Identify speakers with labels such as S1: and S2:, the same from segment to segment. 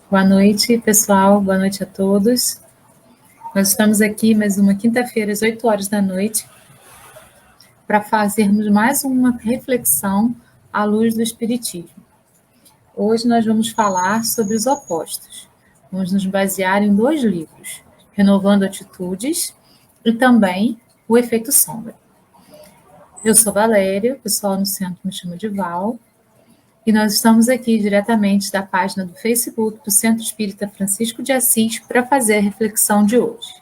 S1: Boa noite, pessoal. Boa noite a todos. Nós estamos aqui mais uma quinta-feira, às 8 horas da noite, para fazermos mais uma reflexão à luz do Espiritismo. Hoje nós vamos falar sobre os opostos. Vamos nos basear em 2 livros, Renovando Atitudes e também O Efeito Sombra. Eu sou Valéria, o pessoal no centro me chama de Val, e nós estamos aqui diretamente da página do Facebook do Centro Espírita Francisco de Assis para fazer a reflexão de hoje.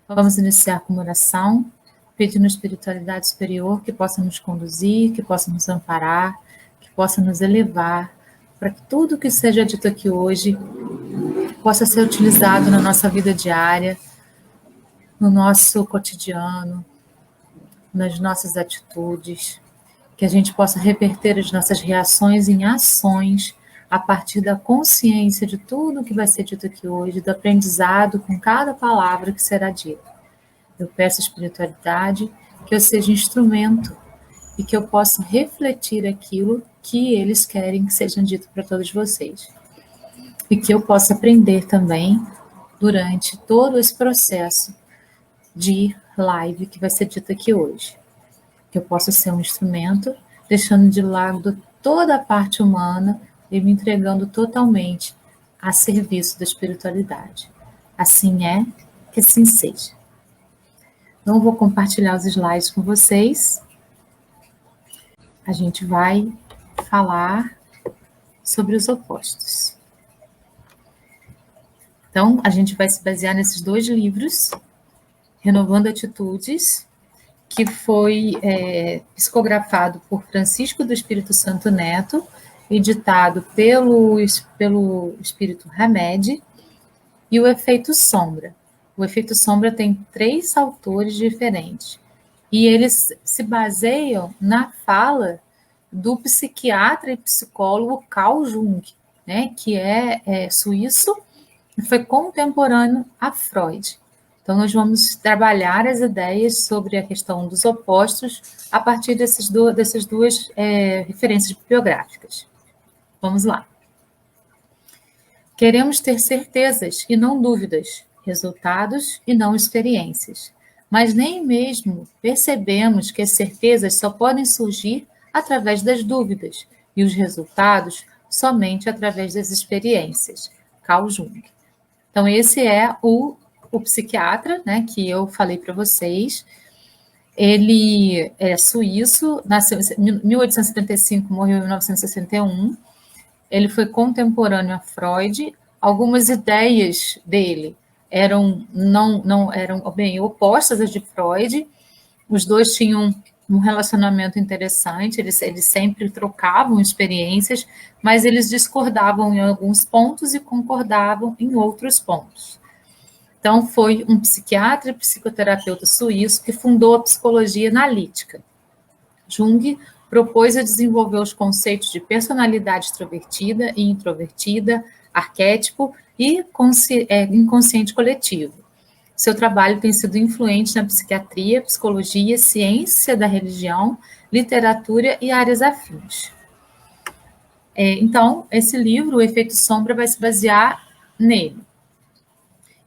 S1: Vamos iniciar com uma oração, pedindo à espiritualidade superior que possa nos conduzir, que possa nos amparar, que possa nos elevar, para que tudo que seja dito aqui hoje possa ser utilizado na nossa vida diária, no nosso cotidiano, nas nossas atitudes, que a gente possa reverter as nossas reações em ações a partir da consciência de tudo que vai ser dito aqui hoje, do aprendizado com cada palavra que será dita. Eu peço à espiritualidade que eu seja instrumento e que eu possa refletir aquilo que eles querem que seja dito para todos vocês. E que eu possa aprender também durante todo esse processo de live que vai ser dito aqui hoje. Que eu possa ser um instrumento, deixando de lado toda a parte humana e me entregando totalmente a serviço da espiritualidade. Assim é, que assim seja. Então, eu vou compartilhar os slides com vocês. A gente vai falar sobre os opostos. Então, a gente vai se basear nesses 2 livros, Renovando Atitudes, que foi psicografado por Francisco do Espírito Santo Neto, editado pelo Espírito Hamed, e O Efeito Sombra. O Efeito Sombra tem 3 autores diferentes, e eles se baseiam na fala do psiquiatra e psicólogo Carl Jung, né, que é suíço e foi contemporâneo a Freud. Então, nós vamos trabalhar as ideias sobre a questão dos opostos a partir dessas 2 referências bibliográficas. Vamos lá. Queremos ter certezas e não dúvidas, resultados e não experiências. Mas nem mesmo percebemos que as certezas só podem surgir através das dúvidas e os resultados somente através das experiências. Carl Jung. Então, esse é o psiquiatra, né, que eu falei para vocês. Ele é suíço, nasceu em 1875, morreu em 1961. Ele foi contemporâneo a Freud. Algumas ideias dele não eram bem opostas às de Freud. Os 2 tinham um relacionamento interessante, eles sempre trocavam experiências, mas eles discordavam em alguns pontos e concordavam em outros pontos. Então, foi um psiquiatra e psicoterapeuta suíço que fundou a psicologia analítica. Jung propôs a desenvolver os conceitos de personalidade extrovertida e introvertida, arquétipo e inconsciente coletivo. Seu trabalho tem sido influente na psiquiatria, psicologia, ciência da religião, literatura e áreas afins. Então, esse livro, O Efeito Sombra, vai se basear nele.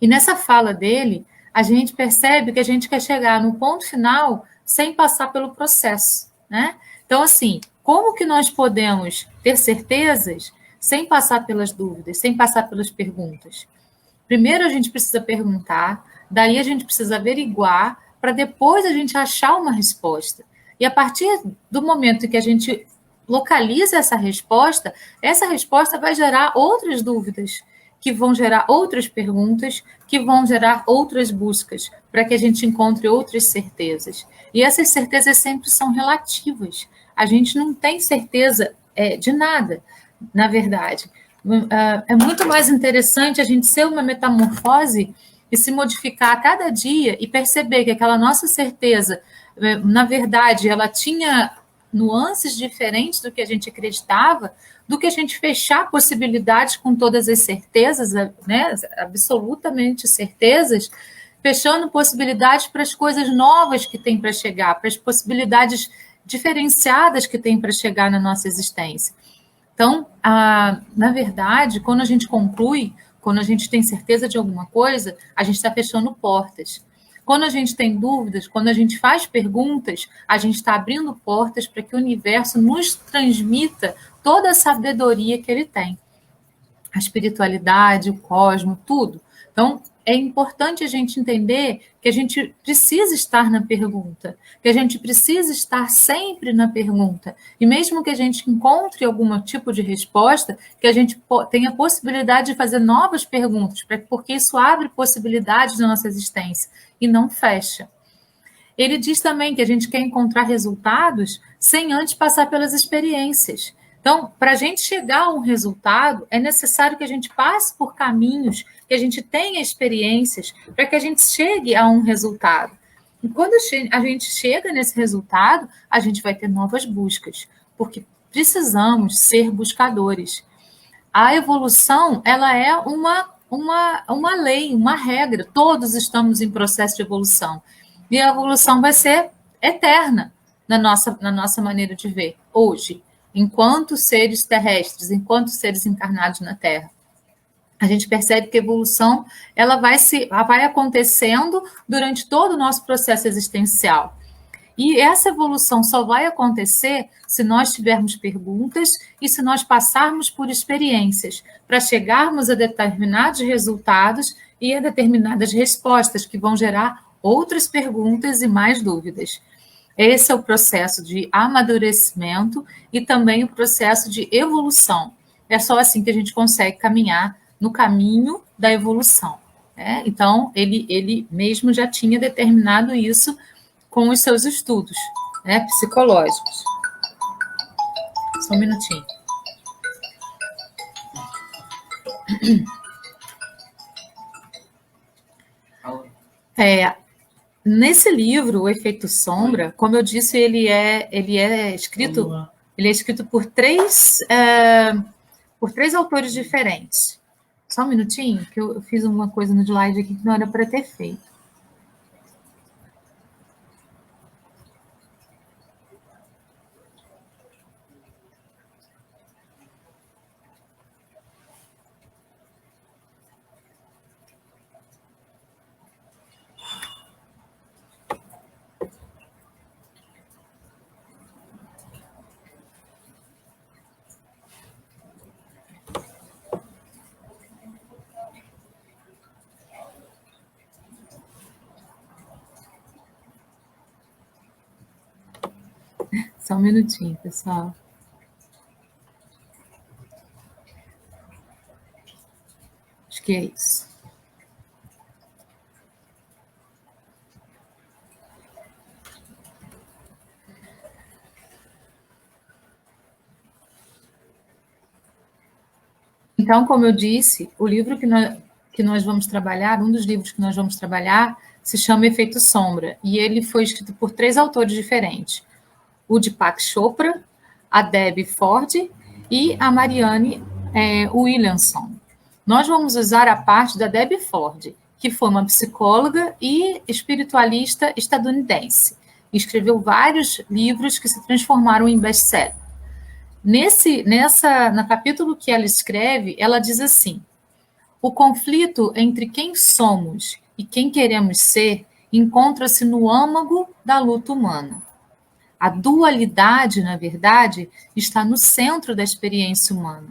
S1: E nessa fala dele, a gente percebe que a gente quer chegar no ponto final sem passar pelo processo, né? Então, assim, como que nós podemos ter certezas sem passar pelas dúvidas, sem passar pelas perguntas? Primeiro a gente precisa perguntar, daí a gente precisa averiguar, para depois a gente achar uma resposta. E a partir do momento que a gente localiza essa resposta vai gerar outras dúvidas, que vão gerar outras perguntas, que vão gerar outras buscas, para que a gente encontre outras certezas. E essas certezas sempre são relativas. A gente não tem certeza de nada, na verdade. É muito mais interessante a gente ser uma metamorfose e se modificar a cada dia e perceber que aquela nossa certeza, na verdade, ela tinha nuances diferentes do que a gente acreditava, do que a gente fechar possibilidades com todas as certezas, né, absolutamente certezas, fechando possibilidades para as coisas novas que tem para chegar, para as possibilidades diferenciadas que tem para chegar na nossa existência. Então, na verdade, quando a gente conclui, quando a gente tem certeza de alguma coisa, a gente está fechando portas. Quando a gente tem dúvidas, quando a gente faz perguntas, a gente está abrindo portas para que o universo nos transmita toda a sabedoria que ele tem. A espiritualidade, o cosmos, tudo. Então, é importante a gente entender que a gente precisa estar na pergunta, que a gente precisa estar sempre na pergunta. E mesmo que a gente encontre algum tipo de resposta, que a gente tenha a possibilidade de fazer novas perguntas, porque isso abre possibilidades na nossa existência e não fecha. Ele diz também que a gente quer encontrar resultados sem antes passar pelas experiências. Então, para a gente chegar a um resultado, é necessário que a gente passe por caminhos, que a gente tenha experiências, para que a gente chegue a um resultado. E quando a gente chega nesse resultado, a gente vai ter novas buscas, porque precisamos ser buscadores. A evolução, ela é uma lei, uma regra. Todos estamos em processo de evolução. E a evolução vai ser eterna na nossa maneira de ver, hoje, enquanto seres terrestres, enquanto seres encarnados na Terra. A gente percebe que a evolução ela vai acontecendo durante todo o nosso processo existencial. E essa evolução só vai acontecer se nós tivermos perguntas e se nós passarmos por experiências para chegarmos a determinados resultados e a determinadas respostas que vão gerar outras perguntas e mais dúvidas. Esse é o processo de amadurecimento e também o processo de evolução. É só assim que a gente consegue caminhar no caminho da evolução. Né? Então, ele mesmo já tinha determinado isso com os seus estudos, né, psicológicos. Só um minutinho. Nesse livro, O Efeito Sombra, como eu disse, ele é escrito por três autores diferentes. Só um minutinho, que eu fiz uma coisa no slide aqui que não era para ter feito. Só um minutinho, pessoal. Acho que é isso. Então, como eu disse, o livro que nós vamos trabalhar, um dos livros que nós vamos trabalhar, se chama Efeito Sombra, e ele foi escrito por 3 autores diferentes. O Deepak Chopra, a Debbie Ford e a Marianne Williamson. Nós vamos usar a parte da Debbie Ford, que foi uma psicóloga e espiritualista estadunidense. Escreveu vários livros que se transformaram em best-seller. No capítulo que ela escreve, ela diz assim: o conflito entre quem somos e quem queremos ser encontra-se no âmago da luta humana. A dualidade, na verdade, está no centro da experiência humana.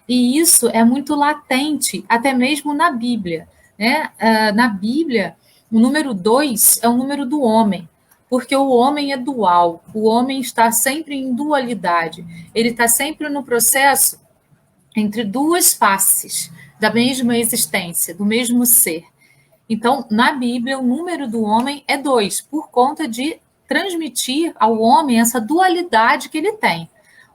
S1: E isso é muito latente, até mesmo na Bíblia. Né? Na Bíblia, o número 2 é o número do homem, porque o homem é dual, o homem está sempre em dualidade, ele está sempre no processo entre duas faces da mesma existência, do mesmo ser. Então, na Bíblia, o número do homem é 2, por conta de transmitir ao homem essa dualidade que ele tem.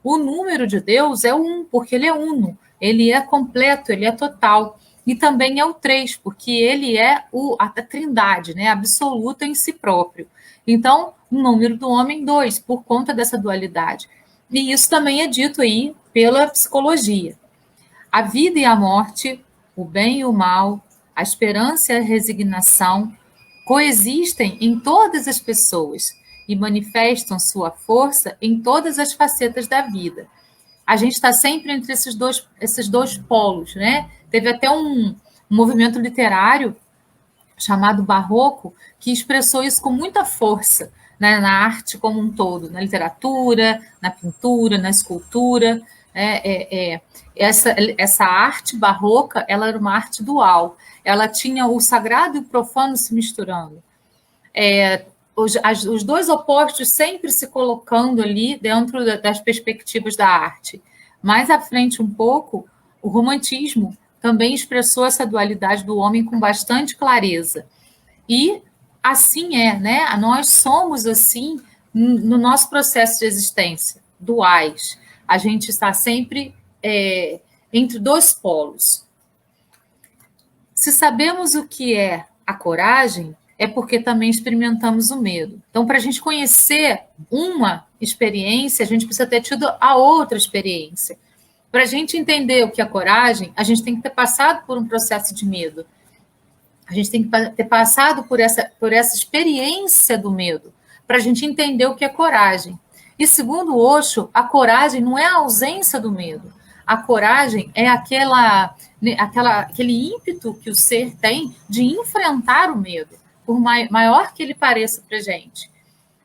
S1: O número de Deus é 1, porque ele é uno, ele é completo, ele é total. E também é o 3, porque ele é a trindade, né, absoluta em si próprio. Então, o número do homem 2, por conta dessa dualidade. E isso também é dito aí pela psicologia. A vida e a morte, o bem e o mal, a esperança e a resignação coexistem em todas as pessoas e manifestam sua força em todas as facetas da vida. a gente está sempre entre esses dois polos, né? Teve até um movimento literário chamado Barroco, que expressou isso com muita força, né, na arte como um todo, na literatura, na pintura, na escultura. Essa arte barroca, ela era uma arte dual. Ela tinha o sagrado e o profano se misturando. Os dois opostos sempre se colocando ali dentro das perspectivas da arte. Mais à frente um pouco, o romantismo também expressou essa dualidade do homem com bastante clareza. E assim né? Nós somos assim no nosso processo de existência, duais. A gente está sempre entre dois polos. Se sabemos o que é a coragem, é porque também experimentamos o medo. Então, para a gente conhecer uma experiência, a gente precisa ter tido a outra experiência. Para a gente entender o que é coragem, a gente tem que ter passado por um processo de medo. A gente tem que ter passado por essa experiência do medo, para a gente entender o que é coragem. E segundo Osho, a coragem não é a ausência do medo. A coragem é aquele ímpeto que o ser tem de enfrentar o medo, por maior que ele pareça para a gente.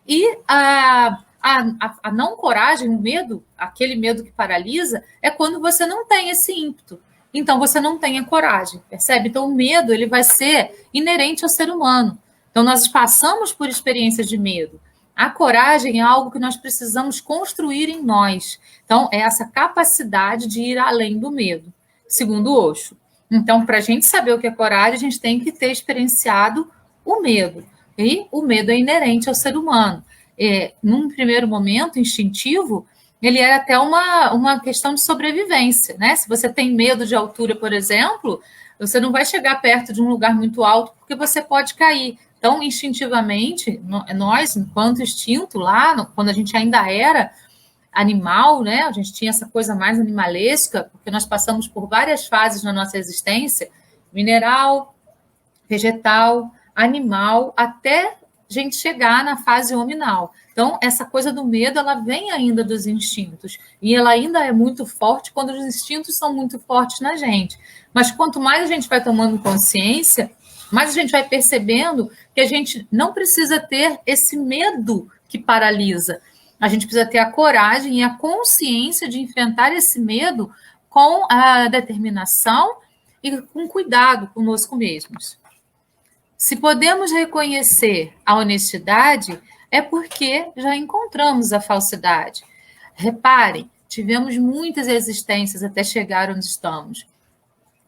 S1: E a não coragem, o medo, aquele medo que paralisa, é quando você não tem esse ímpeto. Então, você não tem a coragem, percebe? Então, o medo ele vai ser inerente ao ser humano. Então, nós passamos por experiências de medo. A coragem é algo que nós precisamos construir em nós. Então, é essa capacidade de ir além do medo, segundo Osho. Então, para a gente saber o que é coragem, a gente tem que ter experienciado o medo. E o medo é inerente ao ser humano. Num primeiro momento instintivo, ele era até uma questão de sobrevivência, né? Se você tem medo de altura, por exemplo, você não vai chegar perto de um lugar muito alto porque você pode cair. Então, instintivamente, nós, enquanto instinto, lá, quando a gente ainda era animal, né? A gente tinha essa coisa mais animalesca, porque nós passamos por várias fases na nossa existência, mineral, vegetal, animal, até a gente chegar na fase hominal. Então, essa coisa do medo, ela vem ainda dos instintos. E ela ainda é muito forte quando os instintos são muito fortes na gente. Mas quanto mais a gente vai tomando consciência, mais a gente vai percebendo que a gente não precisa ter esse medo que paralisa. A gente precisa ter a coragem e a consciência de enfrentar esse medo com a determinação e com cuidado conosco mesmos. Se podemos reconhecer a honestidade, é porque já encontramos a falsidade. Reparem, tivemos muitas existências até chegar onde estamos.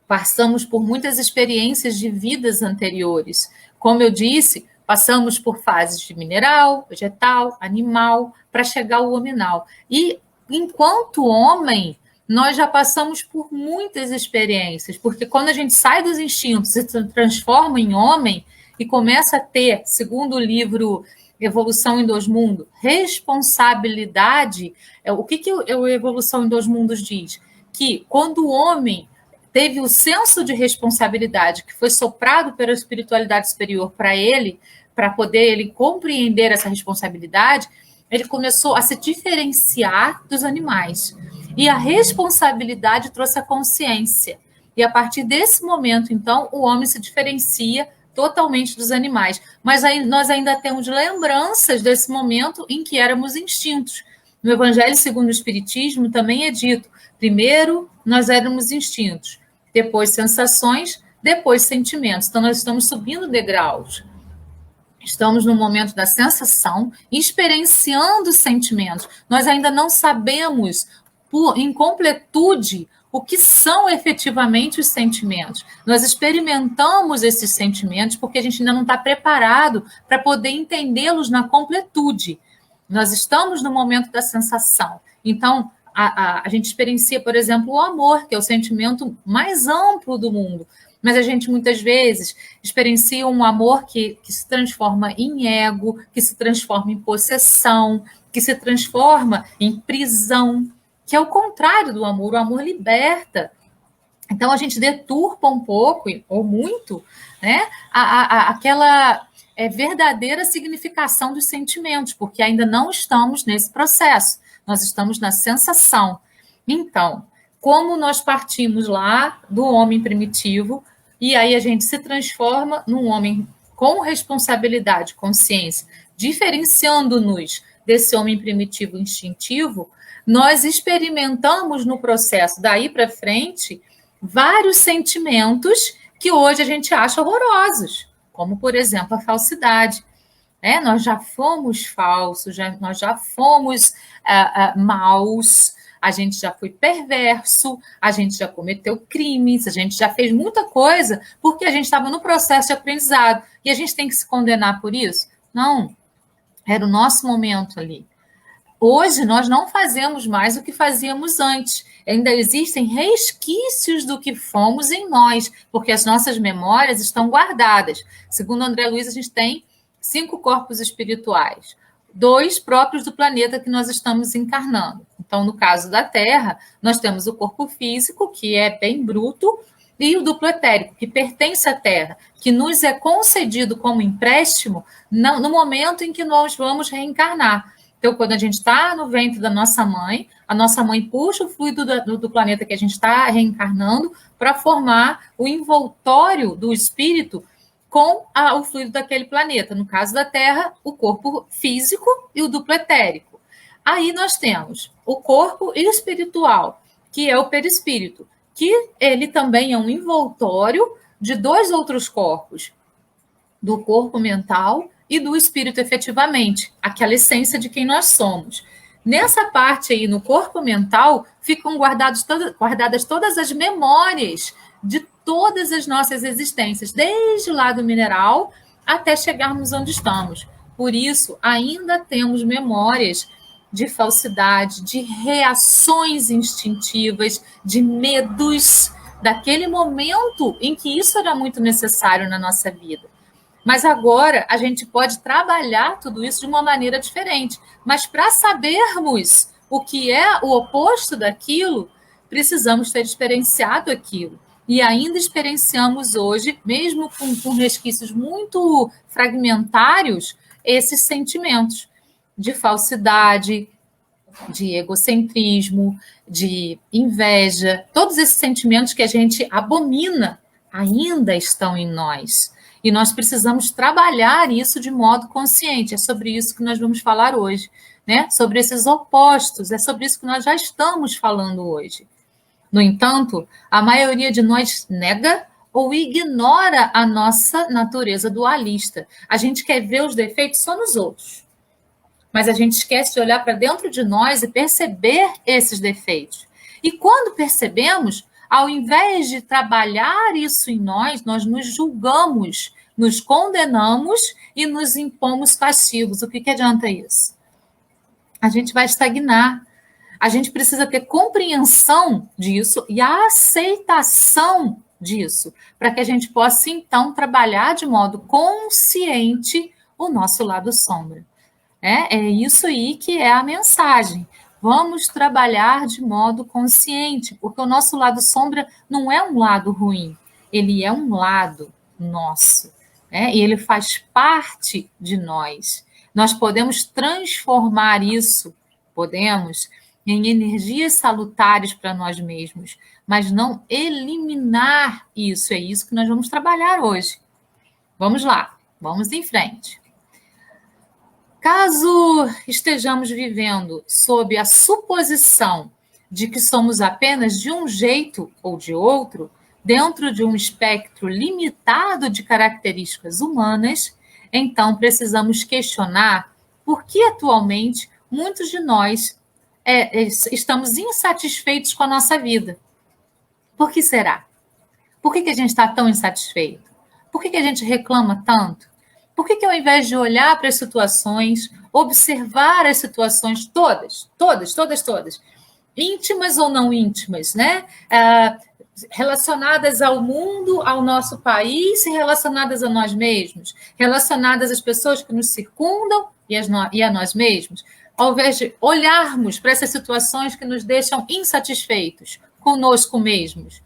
S1: Passamos por muitas experiências de vidas anteriores. Como eu disse, passamos por fases de mineral, vegetal, animal, para chegar ao hominal. E, enquanto homem, nós já passamos por muitas experiências, porque quando a gente sai dos instintos e se transforma em homem e começa a ter, segundo o livro Evolução em Dois Mundos, responsabilidade, o que a Evolução em Dois Mundos diz? Que quando o homem teve o senso de responsabilidade que foi soprado pela espiritualidade superior para ele, para poder ele compreender essa responsabilidade, ele começou a se diferenciar dos animais. E a responsabilidade trouxe a consciência. E a partir desse momento, então, o homem se diferencia totalmente dos animais. Mas aí nós ainda temos lembranças desse momento em que éramos instintos. No Evangelho segundo o Espiritismo também é dito, primeiro nós éramos instintos, depois sensações, depois sentimentos. Então nós estamos subindo degraus. Estamos no momento da sensação, experienciando sentimentos. Nós ainda não sabemos, em completude, o que são efetivamente os sentimentos. Nós experimentamos esses sentimentos porque a gente ainda não está preparado para poder entendê-los na completude. Nós estamos no momento da sensação. Então, a gente experiencia, por exemplo, o amor, que é o sentimento mais amplo do mundo. Mas a gente, muitas vezes, experiencia um amor que se transforma em ego, que se transforma em possessão, que se transforma em prisão, que é o contrário do amor. O amor liberta. Então, a gente deturpa um pouco, ou muito, né, aquela verdadeira significação dos sentimentos, porque ainda não estamos nesse processo. Nós estamos na sensação. Então, como nós partimos lá do homem primitivo, e aí a gente se transforma num homem com responsabilidade, consciência, diferenciando-nos desse homem primitivo instintivo, nós experimentamos no processo daí para frente vários sentimentos que hoje a gente acha horrorosos, como, por exemplo, a falsidade. Nós já fomos falsos, nós já fomos maus, a gente já foi perverso, a gente já cometeu crimes, a gente já fez muita coisa porque a gente estava no processo de aprendizado. E a gente tem que se condenar por isso? Não, era o nosso momento ali. Hoje nós não fazemos mais o que fazíamos antes. Ainda existem resquícios do que fomos em nós, porque as nossas memórias estão guardadas. Segundo André Luiz, a gente tem 5 corpos espirituais, 2 próprios do planeta que nós estamos encarnando. Então, no caso da Terra, nós temos o corpo físico, que é bem bruto, e o duplo etérico, que pertence à Terra, que nos é concedido como empréstimo no momento em que nós vamos reencarnar. Então, quando a gente está no ventre da nossa mãe, a nossa mãe puxa o fluido do planeta que a gente está reencarnando para formar o envoltório do espírito com o fluido daquele planeta. No caso da Terra, o corpo físico e o duplo etérico. Aí nós temos o corpo espiritual, que é o perispírito, que ele também é um envoltório de 2 outros corpos, do corpo mental e do espírito efetivamente, aquela essência de quem nós somos. Nessa parte aí, no corpo mental, ficam guardadas todas as memórias de todas as nossas existências, desde lá do mineral até chegarmos onde estamos. Por isso, ainda temos memórias de falsidade, de reações instintivas, de medos, daquele momento em que isso era muito necessário na nossa vida. Mas agora a gente pode trabalhar tudo isso de uma maneira diferente. Mas para sabermos o que é o oposto daquilo, precisamos ter experienciado aquilo. E ainda experienciamos hoje, mesmo com resquícios muito fragmentários, esses sentimentos de falsidade, de egocentrismo, de inveja. Todos esses sentimentos que a gente abomina ainda estão em nós. E nós precisamos trabalhar isso de modo consciente. É sobre isso que nós vamos falar hoje, né? Sobre esses opostos, é sobre isso que nós já estamos falando hoje. No entanto, a maioria de nós nega ou ignora a nossa natureza dualista. A gente quer ver os defeitos só nos outros, mas a gente esquece de olhar para dentro de nós e perceber esses defeitos. E quando percebemos, ao invés de trabalhar isso em nós, nós nos julgamos, nos condenamos e nos impomos castigos. O que adianta isso? A gente vai estagnar. A gente precisa ter compreensão disso e a aceitação disso, para que a gente possa, então, trabalhar de modo consciente o nosso lado sombra. É isso aí que é a mensagem. Vamos trabalhar de modo consciente, porque o nosso lado sombra não é um lado ruim, ele é um lado nosso, e ele faz parte de nós. Nós podemos transformar isso, podemos, em energias salutares para nós mesmos, mas não eliminar isso. É isso que nós vamos trabalhar hoje. Vamos lá, vamos em frente. Caso estejamos vivendo sob a suposição de que somos apenas de um jeito ou de outro, dentro de um espectro limitado de características humanas, então precisamos questionar por que atualmente muitos de nós estamos insatisfeitos com a nossa vida. Por que será? Por que a gente está tão insatisfeito? Por que a gente reclama tanto? Por que ao invés de olhar para as situações, observar as situações todas, íntimas ou não íntimas, né? Relacionadas ao mundo, ao nosso país, e relacionadas a nós mesmos, relacionadas às pessoas que nos circundam e a nós mesmos, ao invés de olharmos para essas situações que nos deixam insatisfeitos conosco mesmos.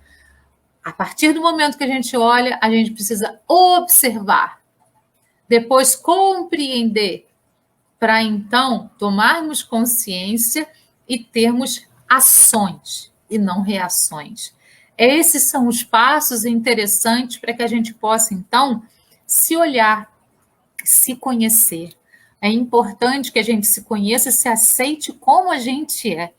S1: A partir do momento que a gente olha, a gente precisa observar, depois compreender, para então tomarmos consciência e termos ações e não reações. Esses são os passos interessantes para que a gente possa, então, se olhar, se conhecer. É importante que a gente se conheça, se aceite como a gente é.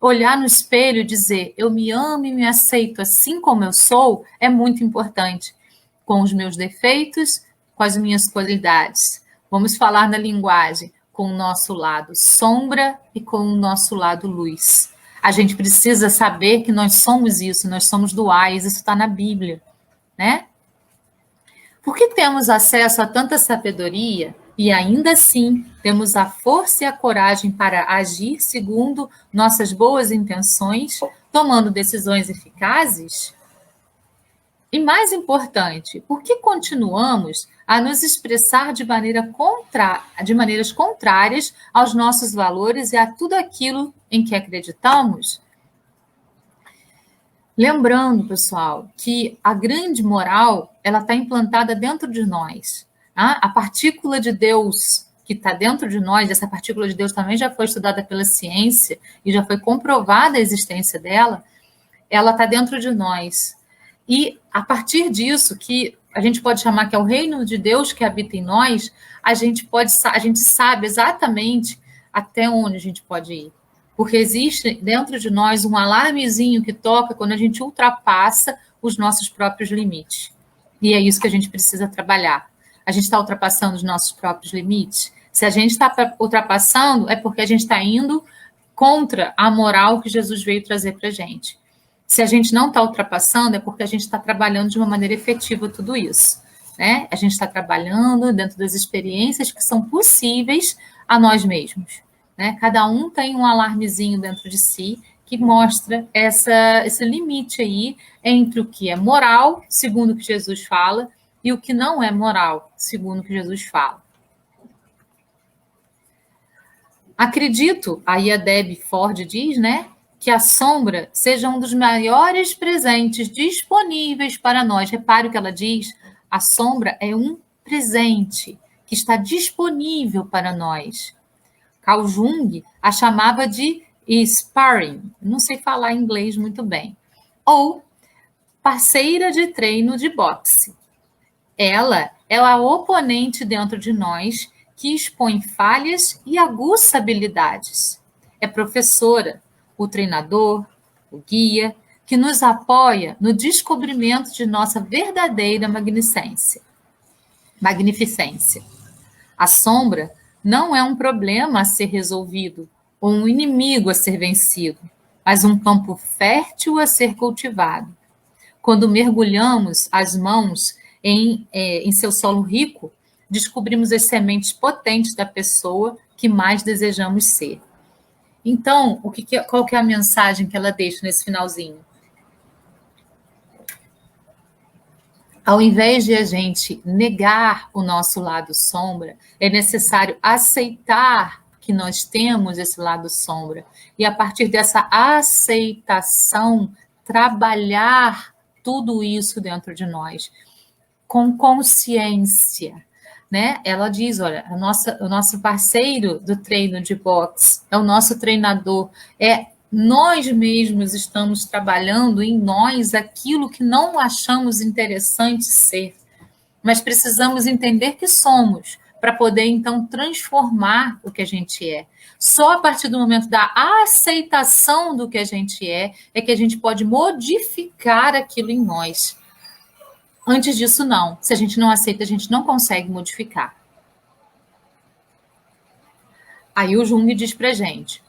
S1: Olhar no espelho e dizer, eu me amo e me aceito assim como eu sou, é muito importante. Com os meus defeitos, com as minhas qualidades. Vamos falar na linguagem, com o nosso lado sombra e com o nosso lado luz. A gente precisa saber que nós somos isso, nós somos duais, isso está na Bíblia, né? Por que temos acesso a tanta sabedoria e ainda assim temos a força e a coragem para agir segundo nossas boas intenções, tomando decisões eficazes? E mais importante, por que continuamos a nos expressar de maneiras contrárias aos nossos valores e a tudo aquilo em que acreditamos? Lembrando, pessoal, que a grande moral ela está implantada dentro de nós. Tá? A partícula de Deus que está dentro de nós, essa partícula de Deus também já foi estudada pela ciência e já foi comprovada a existência dela, ela está dentro de nós. E a partir disso, que a gente pode chamar que é o reino de Deus que habita em nós, a gente sabe exatamente até onde a gente pode ir. Porque existe dentro de nós um alarmezinho que toca quando a gente ultrapassa os nossos próprios limites. E é isso que a gente precisa trabalhar. A gente está ultrapassando os nossos próprios limites? Se a gente está ultrapassando, é porque a gente está indo contra a moral que Jesus veio trazer para a gente. Se a gente não está ultrapassando, é porque a gente está trabalhando de uma maneira efetiva tudo isso. Né? A gente está trabalhando dentro das experiências que são possíveis a nós mesmos. Né? Cada um tem um alarmezinho dentro de si que mostra esse limite aí entre o que é moral, segundo o que Jesus fala, e o que não é moral, segundo o que Jesus fala. Acredito, aí a Debbie Ford diz, né, que a sombra seja um dos maiores presentes disponíveis para nós. Repare o que ela diz, a sombra é um presente que está disponível para nós. Carl Jung a chamava de sparring, não sei falar inglês muito bem, ou parceira de treino de boxe. Ela é a oponente dentro de nós que expõe falhas e aguça habilidades. É professora, o treinador, o guia, que nos apoia no descobrimento de nossa verdadeira magnificência. A sombra não é um problema a ser resolvido ou um inimigo a ser vencido, mas um campo fértil a ser cultivado. Quando mergulhamos as mãos em seu solo rico, descobrimos as sementes potentes da pessoa que mais desejamos ser. Então, qual que é a mensagem que ela deixa nesse finalzinho? Ao invés de a gente negar o nosso lado sombra, é necessário aceitar que nós temos esse lado sombra. E a partir dessa aceitação, trabalhar tudo isso dentro de nós, com consciência. Né? Ela diz, olha, o nosso parceiro do treino de boxe é o nosso treinador, nós mesmos estamos trabalhando em nós aquilo que não achamos interessante ser, mas precisamos entender que somos, para poder, então, transformar o que a gente é. Só a partir do momento da aceitação do que a gente é que a gente pode modificar aquilo em nós. Antes disso, não. Se a gente não aceita, a gente não consegue modificar. Aí o Jung diz pra gente,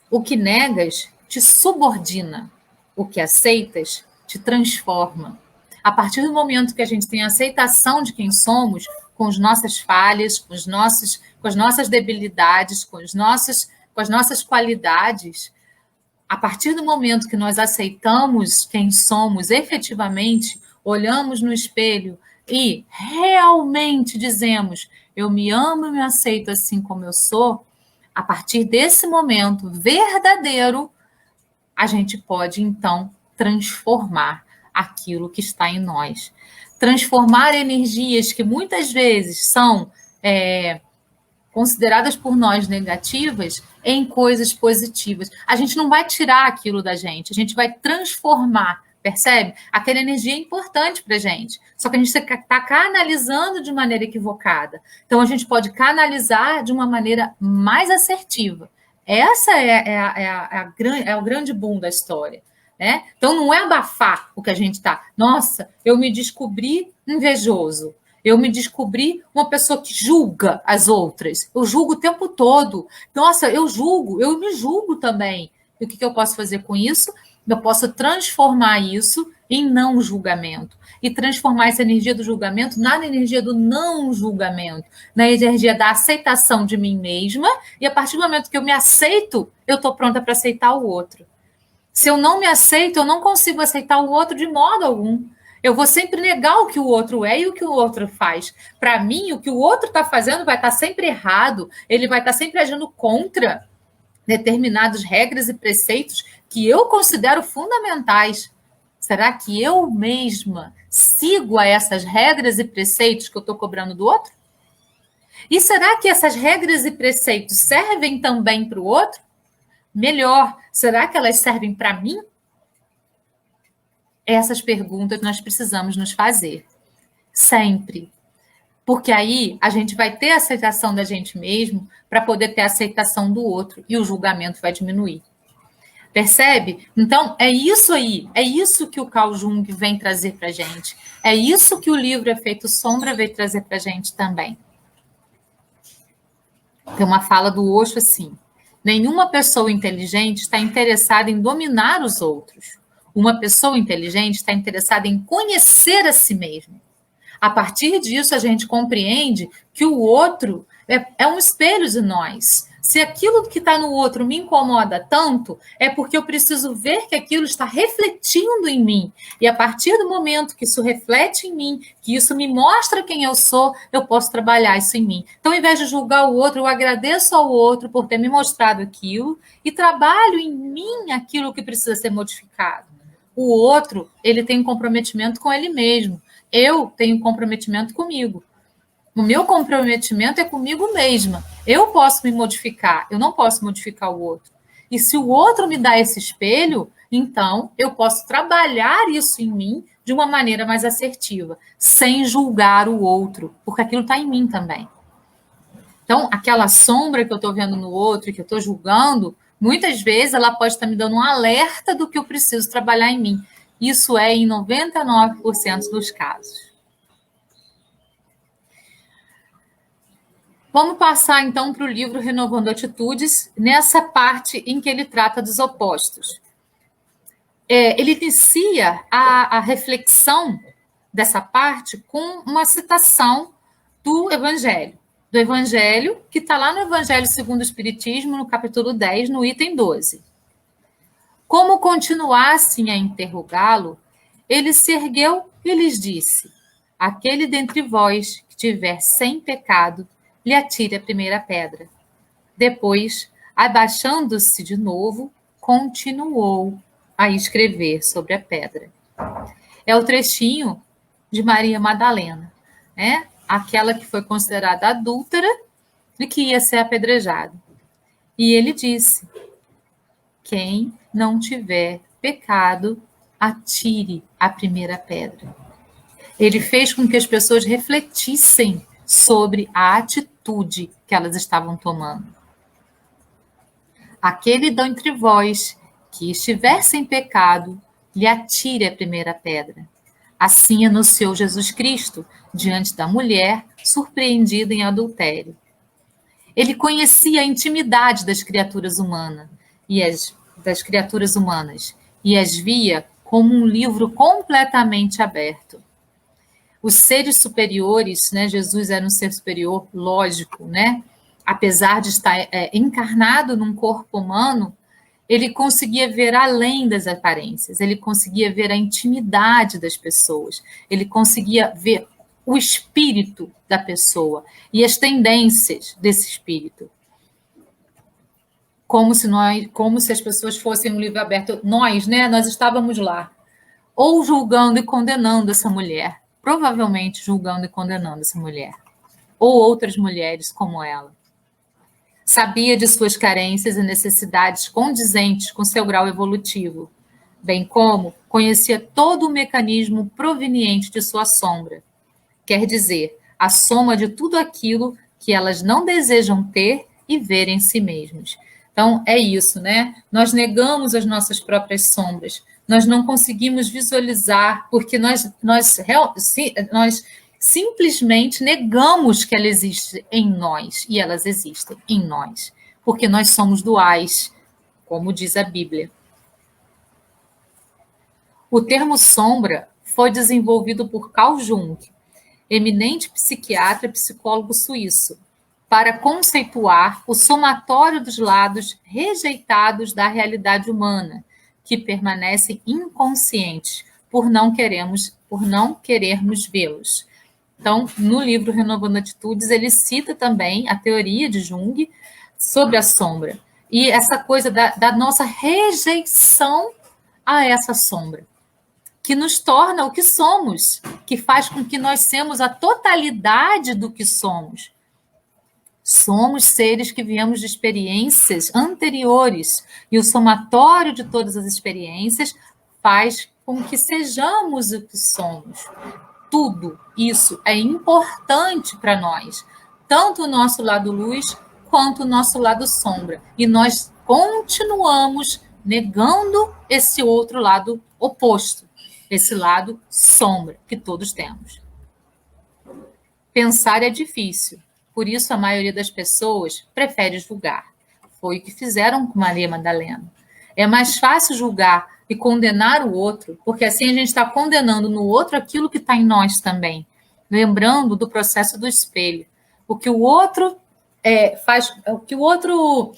S1: o que negas te subordina, o que aceitas te transforma. A partir do momento que a gente tem a aceitação de quem somos, com as nossas falhas, com as nossas debilidades, com as nossas qualidades, a partir do momento que nós aceitamos quem somos efetivamente, olhamos no espelho e realmente dizemos, eu me amo e me aceito assim como eu sou, a partir desse momento verdadeiro, a gente pode, então, transformar aquilo que está em nós. Transformar energias que muitas vezes são consideradas por nós negativas em coisas positivas. A gente não vai tirar aquilo da gente, a gente vai transformar, percebe? Aquela energia é importante para a gente, só que a gente está canalizando de maneira equivocada. Então, a gente pode canalizar de uma maneira mais assertiva. Essa é o grande boom da história. Né? Então, não é abafar o que a gente está. Nossa, eu me descobri invejoso. Eu me descobri uma pessoa que julga as outras. Eu julgo o tempo todo. Nossa, eu me julgo também. E o que eu posso fazer com isso? Eu posso transformar isso em não julgamento. E transformar essa energia do julgamento na energia do não julgamento. Na energia da aceitação de mim mesma. E a partir do momento que eu me aceito, eu estou pronta para aceitar o outro. Se eu não me aceito, eu não consigo aceitar o outro de modo algum. Eu vou sempre negar o que o outro é e o que o outro faz. Para mim, o que o outro está fazendo vai estar sempre errado, ele vai estar sempre agindo contra determinadas regras e preceitos que eu considero fundamentais. Será que eu mesma sigo a essas regras e preceitos que eu estou cobrando do outro? E será que essas regras e preceitos servem também para o outro? Melhor, será que elas servem para mim? Essas perguntas nós precisamos nos fazer. Sempre. Porque aí a gente vai ter a aceitação da gente mesmo para poder ter a aceitação do outro e o julgamento vai diminuir. Percebe? Então, é isso aí. É isso que o Carl Jung vem trazer para a gente. É isso que o livro Efeito Sombra vem trazer para a gente também. Tem uma fala do Osho assim: nenhuma pessoa inteligente está interessada em dominar os outros. Uma pessoa inteligente está interessada em conhecer a si mesma. A partir disso, a gente compreende que o outro é um espelho de nós. Se aquilo que está no outro me incomoda tanto, é porque eu preciso ver que aquilo está refletindo em mim. E a partir do momento que isso reflete em mim, que isso me mostra quem eu sou, eu posso trabalhar isso em mim. Então, ao invés de julgar o outro, eu agradeço ao outro por ter me mostrado aquilo e trabalho em mim aquilo que precisa ser modificado. O outro, ele tem um comprometimento com ele mesmo. Eu tenho um comprometimento comigo. O meu comprometimento é comigo mesma. Eu posso me modificar, eu não posso modificar o outro. E se o outro me dá esse espelho, então eu posso trabalhar isso em mim de uma maneira mais assertiva, sem julgar o outro, porque aquilo está em mim também. Então, aquela sombra que eu estou vendo no outro, que eu estou julgando, muitas vezes ela pode estar me dando um alerta do que eu preciso trabalhar em mim. Isso é em 99% dos casos. Vamos passar, então, para o livro Renovando Atitudes, nessa parte em que ele trata dos opostos. Ele inicia a reflexão dessa parte com uma citação do Evangelho. Do Evangelho, que está lá no Evangelho segundo o Espiritismo, no capítulo 10, no item 12. Como continuassem a interrogá-lo, ele se ergueu e lhes disse: aquele dentre vós que tiver sem pecado, lhe atire a primeira pedra. Depois, abaixando-se de novo, continuou a escrever sobre a pedra. É o trechinho de Maria Madalena, né? Aquela que foi considerada adúltera e que ia ser apedrejada. E ele disse: quem não tiver pecado, atire a primeira pedra. Ele fez com que as pessoas refletissem sobre a atitude que elas estavam tomando. Aquele dentre vós que estiver sem pecado, lhe atire a primeira pedra. Assim anunciou Jesus Cristo diante da mulher surpreendida em adultério. Ele conhecia a intimidade das criaturas humanas e as via como um livro completamente aberto. Os seres superiores, né? Jesus era um ser superior, lógico, né? Apesar de estar encarnado num corpo humano, ele conseguia ver além das aparências, ele conseguia ver a intimidade das pessoas, ele conseguia ver o espírito da pessoa e as tendências desse espírito. Como se as pessoas fossem um livro aberto. Nós estávamos lá, ou julgando e condenando essa mulher, provavelmente julgando e condenando essa mulher, ou outras mulheres como ela. Sabia de suas carências e necessidades condizentes com seu grau evolutivo, bem como conhecia todo o mecanismo proveniente de sua sombra. Quer dizer, a soma de tudo aquilo que elas não desejam ter e ver em si mesmos. Então, é isso, né? Nós negamos as nossas próprias sombras. Nós não conseguimos visualizar, porque nós simplesmente negamos que ela existe em nós, e elas existem em nós, porque nós somos duais, como diz a Bíblia. O termo sombra foi desenvolvido por Carl Jung, eminente psiquiatra e psicólogo suíço, para conceituar o somatório dos lados rejeitados da realidade humana, que permanecem inconscientes por não querermos vê-los. Então, no livro Renovando Atitudes, ele cita também a teoria de Jung sobre a sombra e essa coisa da nossa rejeição a essa sombra, que nos torna o que somos, que faz com que nós sejamos a totalidade do que somos. Somos seres que viemos de experiências anteriores, e o somatório de todas as experiências faz com que sejamos o que somos. Tudo isso é importante para nós, tanto o nosso lado luz quanto o nosso lado sombra. E nós continuamos negando esse outro lado oposto, esse lado sombra que todos temos. Pensar é difícil, por isso a maioria das pessoas prefere julgar. Foi o que fizeram com Maria Madalena. É mais fácil julgar e condenar o outro, porque assim a gente está condenando no outro aquilo que está em nós também. Lembrando do processo do espelho. O que o outro faz, o que o outro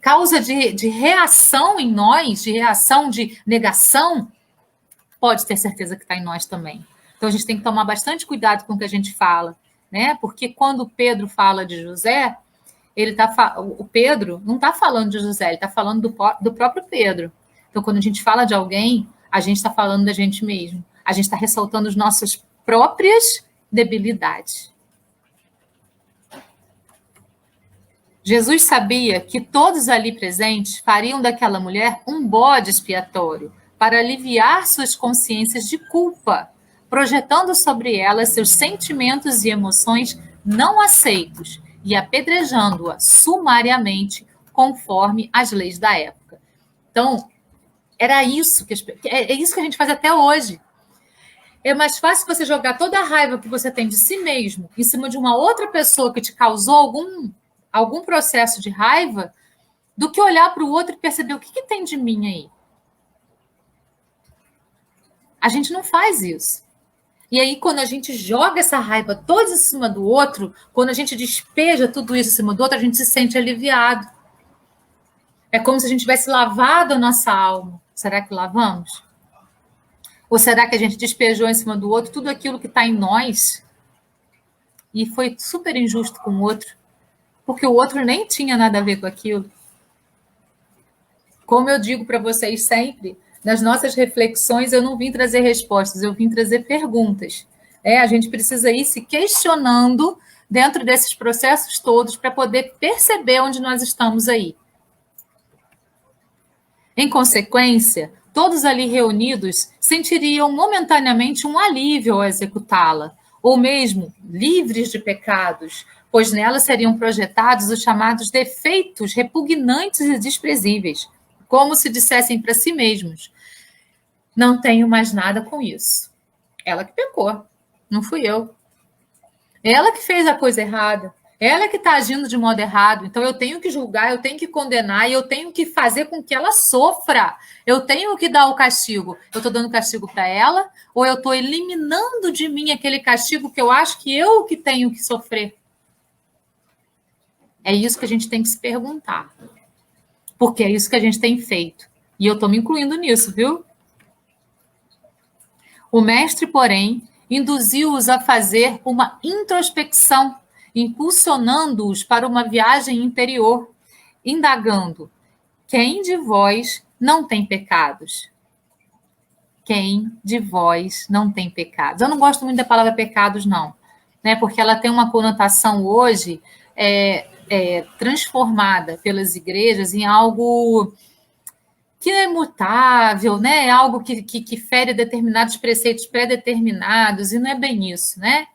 S1: causa de reação em nós, de reação de negação, pode ter certeza que está em nós também. Então a gente tem que tomar bastante cuidado com o que a gente fala, né? Porque quando Pedro fala de José, o Pedro não está falando de José, ele está falando do próprio Pedro. Então, quando a gente fala de alguém, a gente está falando da gente mesmo. A gente está ressaltando as nossas próprias debilidades. Jesus sabia que todos ali presentes fariam daquela mulher um bode expiatório para aliviar suas consciências de culpa, projetando sobre ela seus sentimentos e emoções não aceitos e apedrejando-a sumariamente conforme as leis da época. Então, era isso é isso que a gente faz até hoje. É mais fácil você jogar toda a raiva que você tem de si mesmo em cima de uma outra pessoa que te causou algum processo de raiva do que olhar para o outro e perceber o que tem de mim aí. A gente não faz isso. E aí, quando a gente joga essa raiva toda em cima do outro, quando a gente despeja tudo isso em cima do outro, a gente se sente aliviado. É como se a gente tivesse lavado a nossa alma. Será que lavamos? Ou será que a gente despejou em cima do outro tudo aquilo que está em nós e foi super injusto com o outro? Porque o outro nem tinha nada a ver com aquilo. Como eu digo para vocês sempre, nas nossas reflexões eu não vim trazer respostas, eu vim trazer perguntas. A gente precisa ir se questionando dentro desses processos todos para poder perceber onde nós estamos aí. Em consequência, todos ali reunidos sentiriam momentaneamente um alívio ao executá-la, ou mesmo livres de pecados, pois nela seriam projetados os chamados defeitos repugnantes e desprezíveis, como se dissessem para si mesmos: não tenho mais nada com isso. Ela que pecou, não fui eu. Ela que fez a coisa errada. Ela que está agindo de modo errado. Então, eu tenho que julgar, eu tenho que condenar e eu tenho que fazer com que ela sofra. Eu tenho que dar o castigo. Eu estou dando castigo para ela ou eu estou eliminando de mim aquele castigo que eu acho que eu que tenho que sofrer? É isso que a gente tem que se perguntar. Porque é isso que a gente tem feito. E eu estou me incluindo nisso, viu? O mestre, porém, induziu-os a fazer uma introspecção, impulsionando-os para uma viagem interior, indagando: quem de vós não tem pecados? Quem de vós não tem pecados? Eu não gosto muito da palavra pecados, não, né? Porque ela tem uma conotação hoje transformada pelas igrejas em algo que é imutável, né? É algo que fere determinados preceitos pré-determinados, e não é bem isso, né?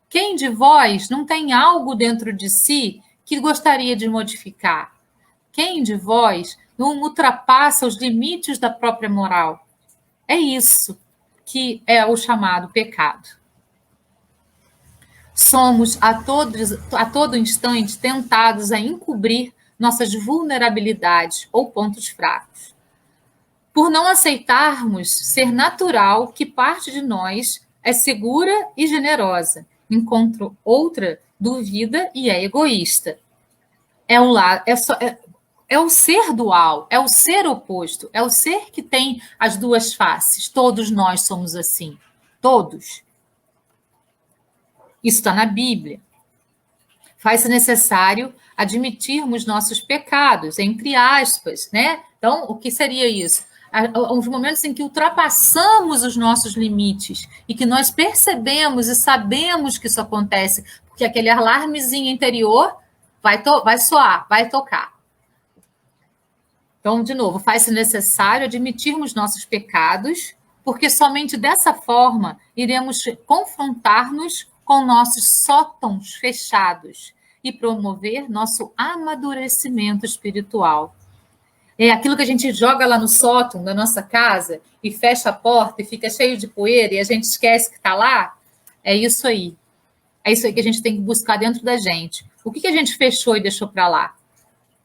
S1: Quem de vós não tem algo dentro de si que gostaria de modificar? Quem de vós não ultrapassa os limites da própria moral? É isso que é o chamado pecado. Somos a todo instante tentados a encobrir nossas vulnerabilidades ou pontos fracos. Por não aceitarmos ser natural que parte de nós é segura e generosa, enquanto outra duvida e é egoísta. É o ser dual, é o ser oposto, é o ser que tem as duas faces. Todos nós somos assim. Todos. Isso está na Bíblia. Faz-se necessário admitirmos nossos pecados, entre aspas, né? Então, o que seria isso? Os momentos em que ultrapassamos os nossos limites e que nós percebemos e sabemos que isso acontece, porque aquele alarmezinho interior vai soar, vai tocar. Então, de novo, faz-se necessário admitirmos nossos pecados, porque somente dessa forma iremos confrontar-nos com nossos sótãos fechados e promover nosso amadurecimento espiritual. É aquilo que a gente joga lá no sótão da nossa casa e fecha a porta e fica cheio de poeira e a gente esquece que está lá. É isso aí. É isso aí que a gente tem que buscar dentro da gente. O que a gente fechou e deixou para lá?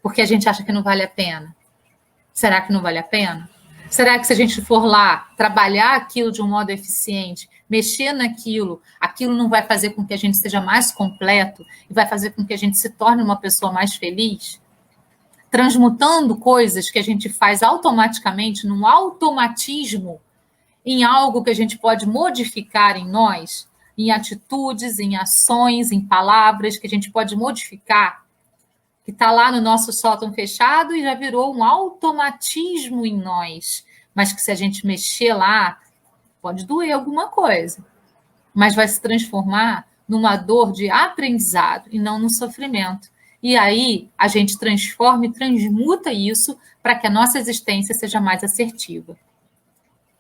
S1: Porque a gente acha que não vale a pena. Será que não vale a pena? Será que se a gente for lá trabalhar aquilo de um modo eficiente, mexer naquilo, aquilo não vai fazer com que a gente seja mais completo e vai fazer com que a gente se torne uma pessoa mais feliz? Transmutando coisas que a gente faz automaticamente, num automatismo, em algo que a gente pode modificar em nós, em atitudes, em ações, em palavras, que a gente pode modificar, que está lá no nosso sótão fechado e já virou um automatismo em nós, mas que se a gente mexer lá, pode doer alguma coisa, mas vai se transformar numa dor de aprendizado e não no sofrimento. E aí a gente transforma e transmuta isso para que a nossa existência seja mais assertiva.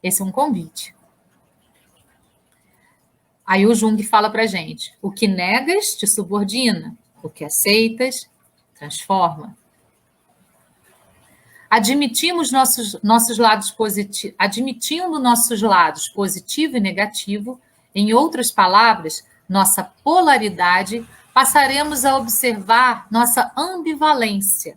S1: Esse é um convite. Aí o Jung fala para a gente: o que negas te subordina, o que aceitas transforma. Admitindo nossos lados positivo e negativo, em outras palavras, nossa polaridade, passaremos a observar nossa ambivalência.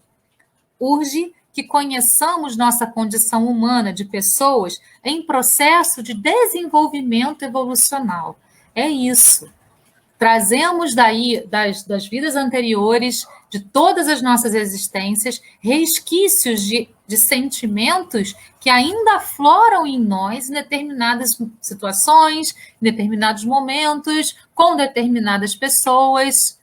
S1: Urge que conheçamos nossa condição humana de pessoas em processo de desenvolvimento evolucional. É isso. Trazemos daí, das vidas anteriores, de todas as nossas existências, resquícios de sentimentos que ainda afloram em nós em determinadas situações, em determinados momentos, com determinadas pessoas.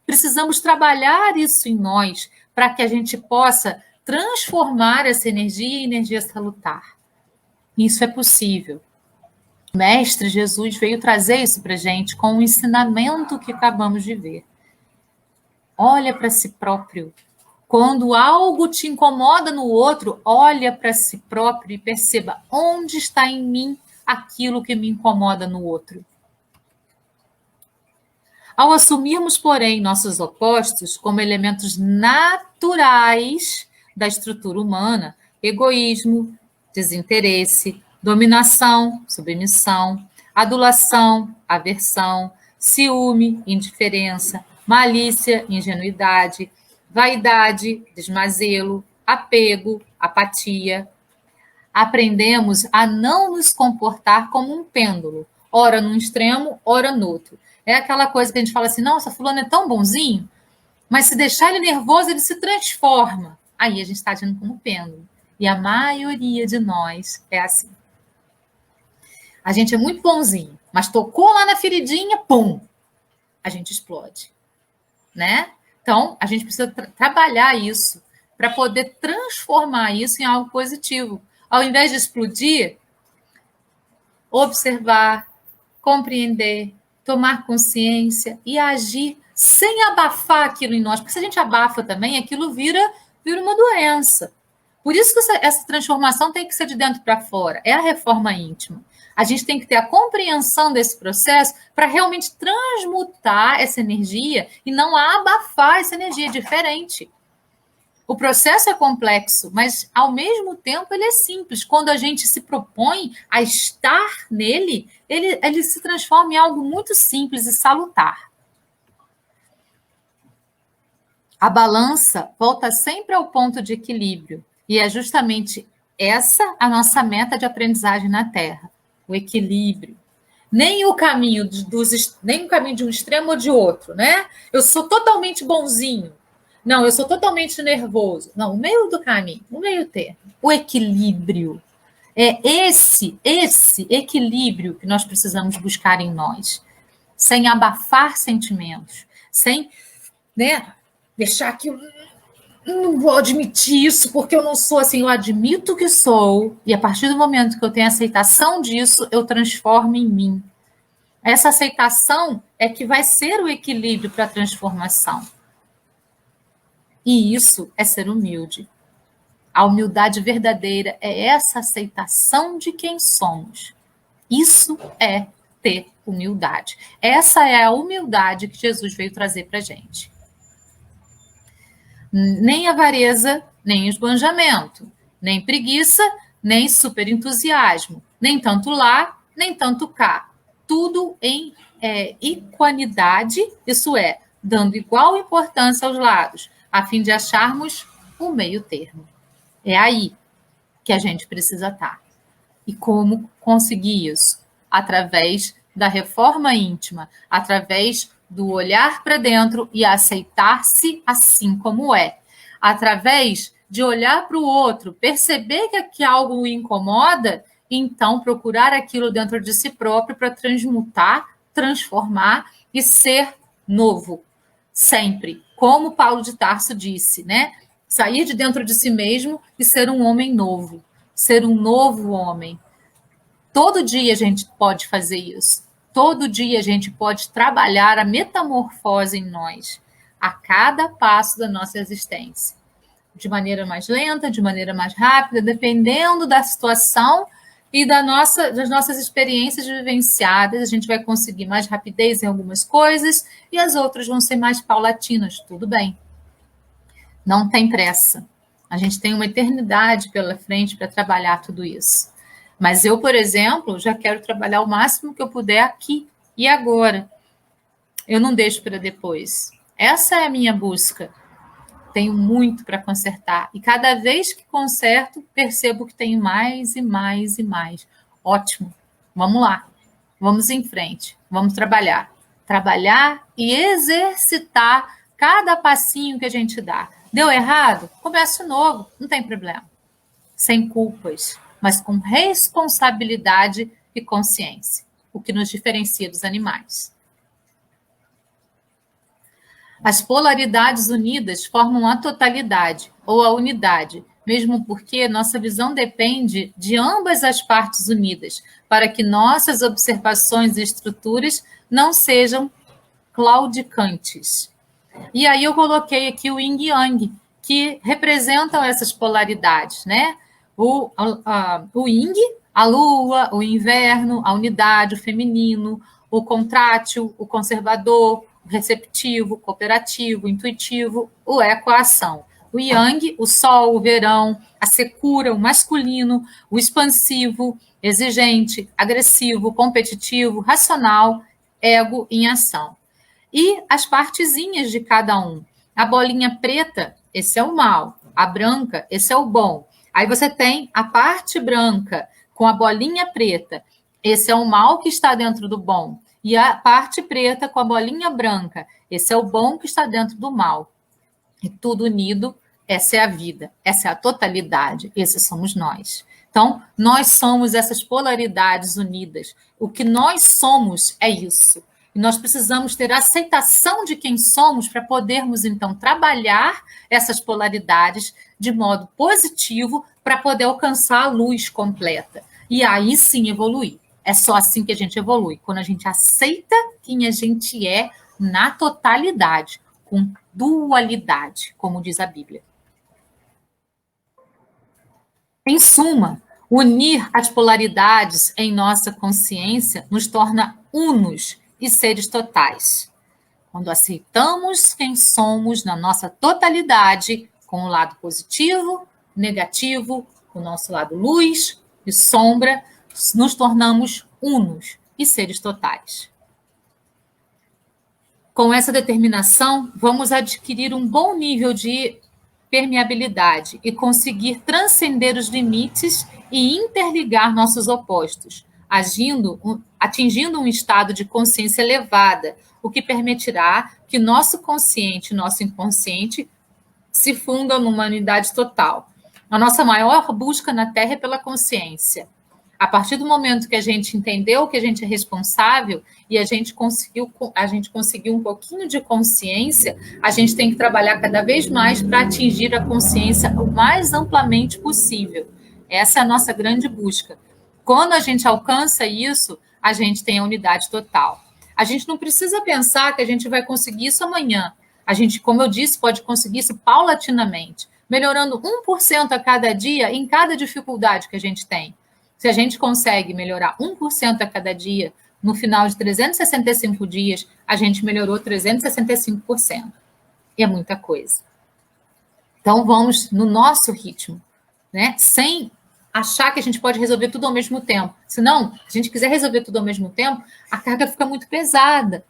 S1: Precisamos trabalhar isso em nós para que a gente possa transformar essa energia em energia salutar. Isso é possível. O Mestre Jesus veio trazer isso para a gente com o ensinamento que acabamos de ver. Olha para si próprio. Quando algo te incomoda no outro, olha para si próprio e perceba onde está em mim aquilo que me incomoda no outro. Ao assumirmos, porém, nossos opostos como elementos naturais da estrutura humana, egoísmo, desinteresse, dominação, submissão, adulação, aversão, ciúme, indiferença, malícia, ingenuidade, vaidade, desmazelo, apego, apatia. Aprendemos a não nos comportar como um pêndulo, ora num extremo, ora no outro. É aquela coisa que a gente fala assim: nossa, fulano é tão bonzinho, mas se deixar ele nervoso, ele se transforma. Aí a gente está agindo como pêndulo. E a maioria de nós é assim. A gente é muito bonzinho, mas tocou lá na feridinha, pum, a gente explode, né? Então, a gente precisa trabalhar isso para poder transformar isso em algo positivo. Ao invés de explodir, observar, compreender, tomar consciência e agir sem abafar aquilo em nós, porque se a gente abafa também, aquilo vira uma doença. Por isso que essa transformação tem que ser de dentro para fora, é a reforma íntima. A gente tem que ter a compreensão desse processo para realmente transmutar essa energia e não abafar essa energia diferente. O processo é complexo, mas ao mesmo tempo ele é simples. Quando a gente se propõe a estar nele, ele se transforma em algo muito simples e salutar. A balança volta sempre ao ponto de equilíbrio, e é justamente essa a nossa meta de aprendizagem na Terra, o equilíbrio. Nem o caminho nem o caminho de um extremo ou de outro, né? Eu sou totalmente bonzinho. Não, eu sou totalmente nervoso. Não, o meio do caminho, o meio termo, o equilíbrio. É esse equilíbrio que nós precisamos buscar em nós, sem abafar sentimentos, sem, né, deixar que eu não vou admitir isso porque eu não sou assim. Eu admito que sou, e a partir do momento que eu tenho aceitação disso, eu transformo em mim. Essa aceitação é que vai ser o equilíbrio para a transformação. E isso é ser humilde. A humildade verdadeira é essa aceitação de quem somos. Isso é ter humildade. Essa é a humildade que Jesus veio trazer para a gente. Nem avareza, nem esbanjamento, nem preguiça, nem superentusiasmo, nem tanto lá, nem tanto cá. Tudo em equanidade, isso é, dando igual importância aos lados, a fim de acharmos o meio termo. É aí que a gente precisa estar. E como conseguir isso? Através da reforma íntima, através do olhar para dentro e aceitar-se assim como é. Através de olhar para o outro, perceber que algo o incomoda, então procurar aquilo dentro de si próprio para transmutar, transformar e ser novo. Sempre. Como Paulo de Tarso disse, né? Sair de dentro de si mesmo e ser um homem novo. Ser um novo homem. Todo dia a gente pode fazer isso. Todo dia a gente pode trabalhar a metamorfose em nós, a cada passo da nossa existência. De maneira mais lenta, de maneira mais rápida, dependendo da situação e das nossas experiências vivenciadas. A gente vai conseguir mais rapidez em algumas coisas e as outras vão ser mais paulatinas. Tudo bem. Não tem pressa. A gente tem uma eternidade pela frente para trabalhar tudo isso. Mas eu, por exemplo, já quero trabalhar o máximo que eu puder aqui e agora. Eu não deixo para depois. Essa é a minha busca. Tenho muito para consertar. E cada vez que conserto, percebo que tenho mais e mais e mais. Ótimo. Vamos lá. Vamos em frente. Vamos trabalhar. Trabalhar e exercitar cada passinho que a gente dá. Deu errado? Começo novo. Não tem problema. Sem culpas, mas com responsabilidade e consciência, o que nos diferencia dos animais. As polaridades unidas formam a totalidade, ou a unidade, mesmo porque nossa visão depende de ambas as partes unidas, para que nossas observações e estruturas não sejam claudicantes. E aí eu coloquei aqui o yin e yang, que representam essas polaridades, né? O yin, a lua, o inverno, a unidade, o feminino, o contrátil, o conservador, o receptivo, o cooperativo, o intuitivo, o ecoação. O yang, o sol, o verão, a secura, o masculino, o expansivo, exigente, agressivo, competitivo, racional, ego em ação. E as partezinhas de cada um. A bolinha preta, esse é o mal. A branca, esse é o bom. Aí você tem a parte branca com a bolinha preta. Esse é o mal que está dentro do bom. E a parte preta com a bolinha branca. Esse é o bom que está dentro do mal. E tudo unido, essa é a vida. Essa é a totalidade. Esses somos nós. Então, nós somos essas polaridades unidas. O que nós somos é isso. E nós precisamos ter aceitação de quem somos para podermos, então, trabalhar essas polaridades de modo positivo para poder alcançar a luz completa. E aí sim evoluir. É só assim que a gente evolui, quando a gente aceita quem a gente é na totalidade, com dualidade, como diz a Bíblia. Em suma, unir as polaridades em nossa consciência nos torna unos e seres totais. Quando aceitamos quem somos na nossa totalidade, com o lado positivo, negativo, o nosso lado luz e sombra, nos tornamos unos e seres totais. Com essa determinação, vamos adquirir um bom nível de permeabilidade e conseguir transcender os limites e interligar nossos opostos, atingindo um estado de consciência elevada, o que permitirá que nosso consciente e nosso inconsciente se fundam numa unidade total. A nossa maior busca na Terra é pela consciência. A partir do momento que a gente entendeu que a gente é responsável e a gente conseguiu um pouquinho de consciência, a gente tem que trabalhar cada vez mais para atingir a consciência o mais amplamente possível. Essa é a nossa grande busca. Quando a gente alcança isso, a gente tem a unidade total. A gente não precisa pensar que a gente vai conseguir isso amanhã. A gente, como eu disse, pode conseguir isso paulatinamente, melhorando 1% a cada dia em cada dificuldade que a gente tem. Se a gente consegue melhorar 1% a cada dia, no final de 365 dias, a gente melhorou 365%. E é muita coisa. Então, vamos no nosso ritmo, né? Sem achar que a gente pode resolver tudo ao mesmo tempo. Senão, se a gente quiser resolver tudo ao mesmo tempo, a carga fica muito pesada.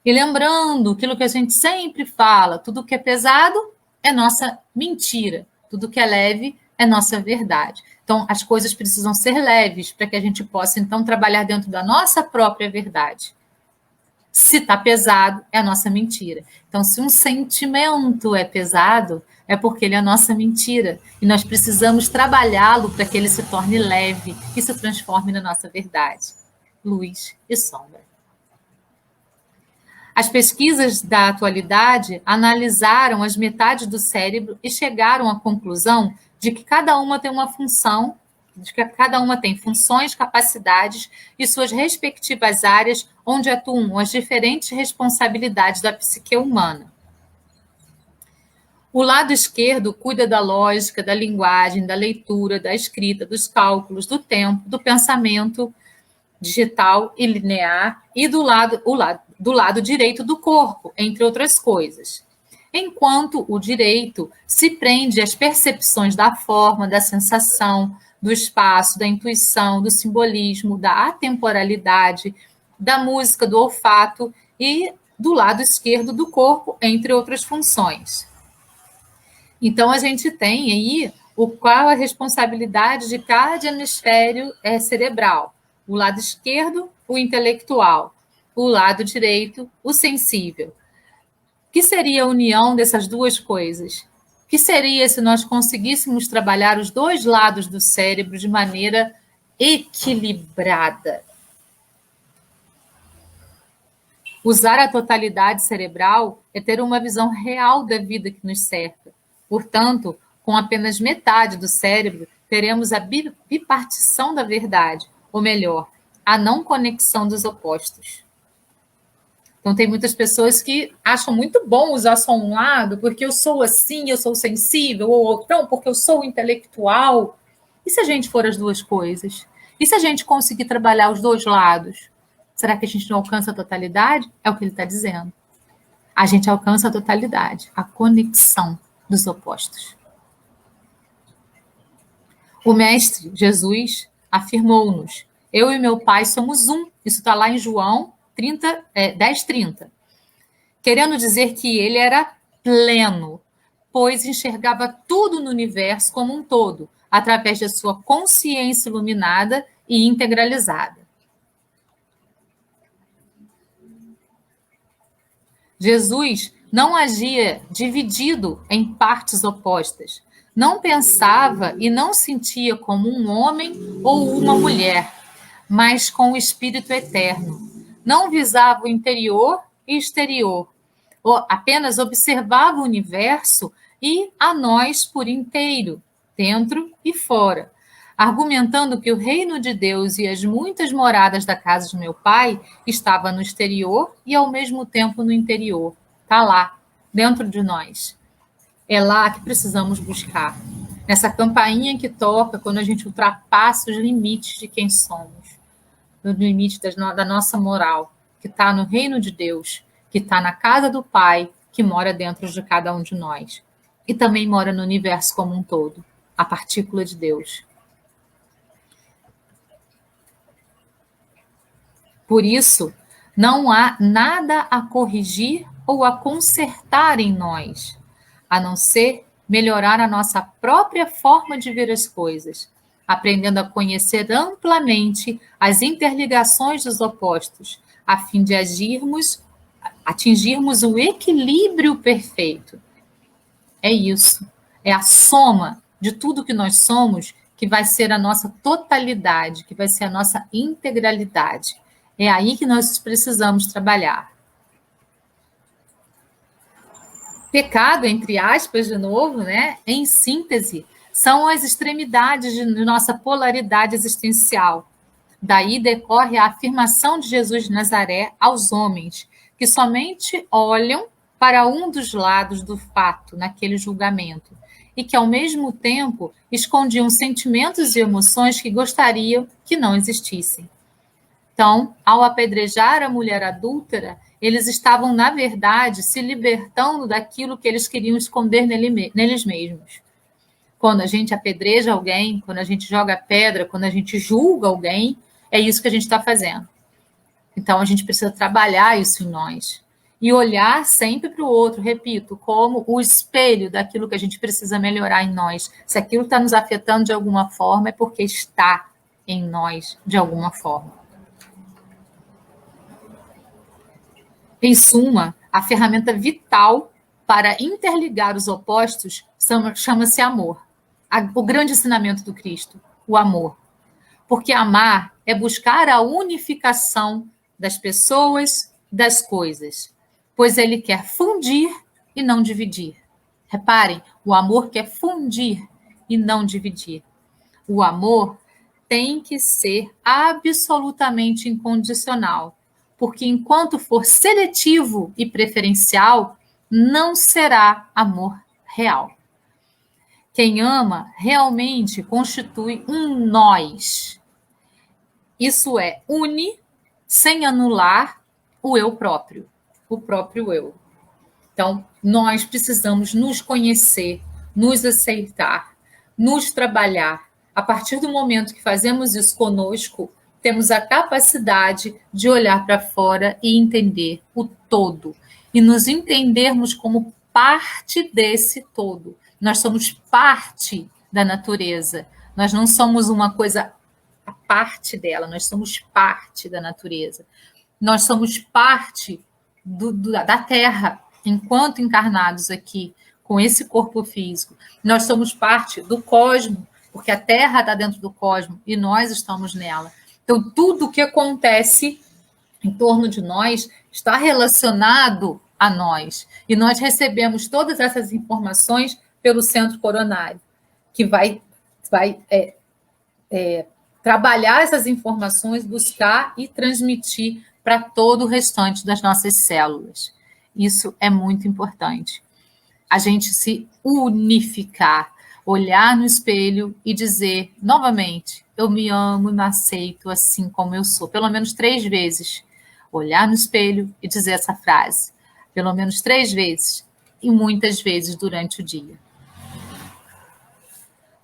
S1: E lembrando aquilo que a gente sempre fala, tudo que é pesado é nossa mentira, tudo que é leve é nossa verdade. Então, as coisas precisam ser leves para que a gente possa, então, trabalhar dentro da nossa própria verdade. Se está pesado, é a nossa mentira. Então, se um sentimento é pesado, é porque ele é a nossa mentira. E nós precisamos trabalhá-lo para que ele se torne leve e se transforme na nossa verdade. Luz e sombra. As pesquisas da atualidade analisaram as metades do cérebro e chegaram à conclusão de que cada uma tem uma função, de que cada uma tem funções, capacidades e suas respectivas áreas onde atuam as diferentes responsabilidades da psique humana. O lado esquerdo cuida da lógica, da linguagem, da leitura, da escrita, dos cálculos, do tempo, do pensamento digital e linear, e do lado direito do corpo, entre outras coisas. Enquanto o direito se prende às percepções da forma, da sensação, do espaço, da intuição, do simbolismo, da atemporalidade, da música, do olfato e do lado esquerdo do corpo, entre outras funções. Então, a gente tem aí qual a responsabilidade de cada hemisfério cerebral. O lado esquerdo, o intelectual. O lado direito, o sensível. O que seria a união dessas duas coisas? O que seria se nós conseguíssemos trabalhar os dois lados do cérebro de maneira equilibrada? Usar a totalidade cerebral é ter uma visão real da vida que nos cerca. Portanto, com apenas metade do cérebro, teremos a bipartição da verdade, ou melhor, a não conexão dos opostos. Então, tem muitas pessoas que acham muito bom usar só um lado, porque eu sou assim, eu sou sensível, ou então porque eu sou intelectual. E se a gente for as duas coisas? E se a gente conseguir trabalhar os dois lados? Será que a gente não alcança a totalidade? É o que ele está dizendo. A gente alcança a totalidade, a conexão dos opostos. O Mestre, Jesus, afirmou-nos: eu e meu Pai somos um. Isso está lá em João 10:30. Querendo dizer que ele era pleno, pois enxergava tudo no universo como um todo, através da sua consciência iluminada e integralizada. Jesus não agia dividido em partes opostas. Não pensava e não sentia como um homem ou uma mulher, mas com o espírito eterno. Não visava o interior e exterior, apenas observava o universo e a nós por inteiro, dentro e fora. argumentando que o reino de Deus e as muitas moradas da casa de meu pai estava no exterior e ao mesmo tempo no interior. Está lá, dentro de nós. É lá que precisamos buscar. Nessa campainha que toca quando a gente ultrapassa os limites de quem somos, no limite da nossa moral, que está no reino de Deus, que está na casa do Pai, que mora dentro de cada um de nós. E também mora no universo como um todo, a partícula de Deus. Por isso, não há nada a corrigir ou a consertar em nós, a não ser melhorar a nossa própria forma de ver as coisas, aprendendo a conhecer amplamente as interligações dos opostos, a fim de atingirmos o equilíbrio perfeito. É isso. É a soma de tudo que nós somos que vai ser a nossa totalidade, que vai ser a nossa integralidade. É aí que nós precisamos trabalhar. Pecado, entre aspas, de novo, né? Em síntese, são as extremidades de nossa polaridade existencial. Daí decorre a afirmação de Jesus de Nazaré aos homens, que somente olham para um dos lados do fato naquele julgamento, e que, ao mesmo tempo, escondiam sentimentos e emoções que gostariam que não existissem. Então, ao apedrejar a mulher adúltera, eles estavam, na verdade, se libertando daquilo que eles queriam esconder neles mesmos. Quando a gente apedreja alguém, quando a gente joga pedra, quando a gente julga alguém, é isso que a gente está fazendo. Então, a gente precisa trabalhar isso em nós. E olhar sempre para o outro, repito, como o espelho daquilo que a gente precisa melhorar em nós. Se aquilo está nos afetando de alguma forma, é porque está em nós de alguma forma. Em suma, a ferramenta vital para interligar os opostos chama-se amor. O grande ensinamento do Cristo, o amor. Porque amar é buscar a unificação das pessoas, das coisas, pois ele quer fundir e não dividir. Reparem, o amor quer fundir e não dividir. O amor tem que ser absolutamente incondicional, porque enquanto for seletivo e preferencial, não será amor real. Quem ama realmente constitui um nós. Isso é, une sem anular o eu próprio, o próprio eu. Então, nós precisamos nos conhecer, nos aceitar, nos trabalhar. A partir do momento que fazemos isso conosco, temos a capacidade de olhar para fora e entender o todo. E nos entendermos como parte desse todo. Nós somos parte da natureza. Nós não somos uma coisa a parte dela, nós somos parte da natureza. Nós somos parte da Terra, enquanto encarnados aqui, com esse corpo físico. Nós somos parte do cosmos, porque a Terra está dentro do cosmos e nós estamos nela. Então, tudo o que acontece em torno de nós está relacionado a nós. E nós recebemos todas essas informações pelo centro coronário, que vai trabalhar essas informações, buscar e transmitir para todo o restante das nossas células. Isso é muito importante. A gente se unificar, olhar no espelho e dizer, novamente, eu me amo e me aceito assim como eu sou. Pelo menos 3 vezes. Olhar no espelho e dizer essa frase. Pelo menos 3 vezes. E muitas vezes durante o dia.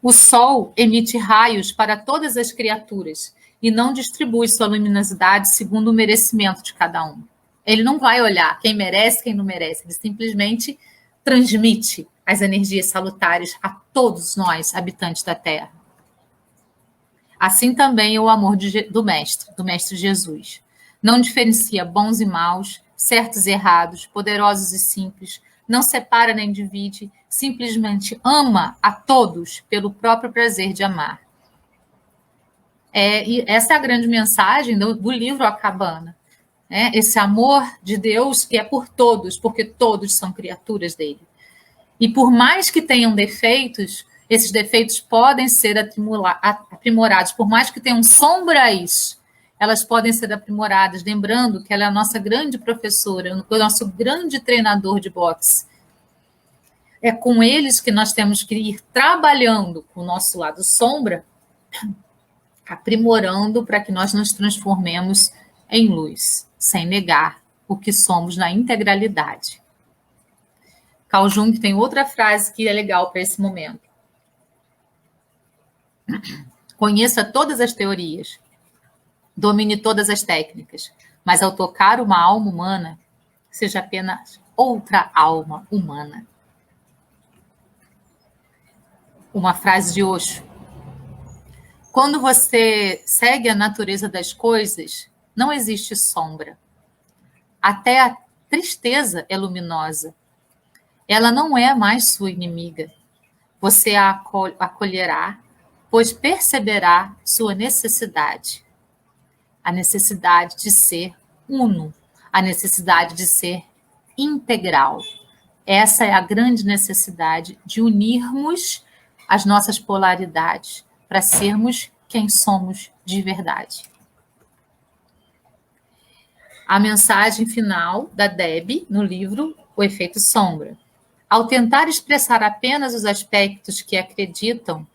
S1: O Sol emite raios para todas as criaturas e não distribui sua luminosidade segundo o merecimento de cada um. Ele não vai olhar quem merece, quem não merece. Ele simplesmente transmite as energias salutares a todos nós, habitantes da Terra. Assim também é o amor do Mestre Jesus. Não diferencia bons e maus, certos e errados, poderosos e simples, não separa nem divide, simplesmente ama a todos pelo próprio prazer de amar. E essa é a grande mensagem do livro A Cabana. Esse amor de Deus que é por todos, porque todos são criaturas dele. E por mais que tenham defeitos, Esses defeitos podem ser aprimorados, por mais que tenham sombras, elas podem ser aprimoradas, lembrando que ela é a nossa grande professora, o nosso grande treinador de boxe. É com eles que nós temos que ir trabalhando com o nosso lado sombra, aprimorando para que nós nos transformemos em luz, sem negar o que somos na integralidade. Carl Jung tem outra frase que é legal para esse momento. Conheça todas as teorias, domine todas as técnicas, mas ao tocar uma alma humana, seja apenas outra alma humana. Uma frase de Osho. Quando você segue a natureza das coisas, não existe sombra. Até a tristeza é luminosa. Ela não é mais sua inimiga. Você a acolherá, pois perceberá sua necessidade. A necessidade de ser uno, a necessidade de ser integral. Essa é a grande necessidade de unirmos as nossas polaridades para sermos quem somos de verdade. A mensagem final da Deb no livro O Efeito Sombra. Ao tentar expressar apenas os aspectos que acreditamos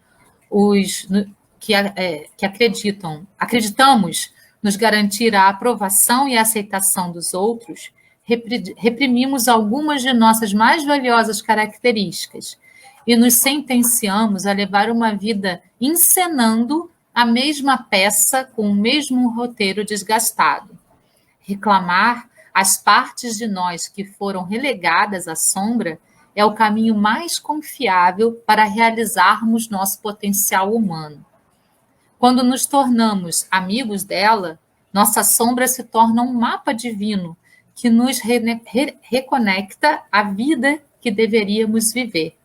S1: nos garantir a aprovação e a aceitação dos outros, reprimimos algumas de nossas mais valiosas características e nos sentenciamos a levar uma vida encenando a mesma peça com o mesmo roteiro desgastado. Reclamar as partes de nós que foram relegadas à sombra é o caminho mais confiável para realizarmos nosso potencial humano. Quando nos tornamos amigos dela, nossa sombra se torna um mapa divino que nos reconecta à vida que deveríamos viver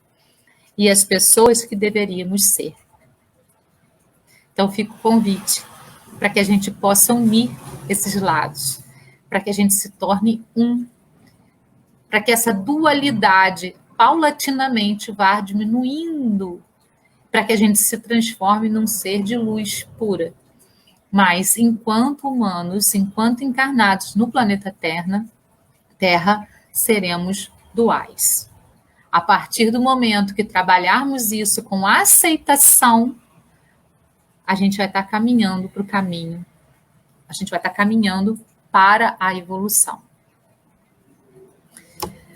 S1: e às pessoas que deveríamos ser. Então, fica o convite para que a gente possa unir esses lados, para que a gente se torne um, para que essa dualidade paulatinamente vá diminuindo, para que a gente se transforme num ser de luz pura. Mas, enquanto humanos, enquanto encarnados no planeta Terra, seremos duais. A partir do momento que trabalharmos isso com aceitação, a gente vai estar caminhando para o caminho, a gente vai estar caminhando para a evolução.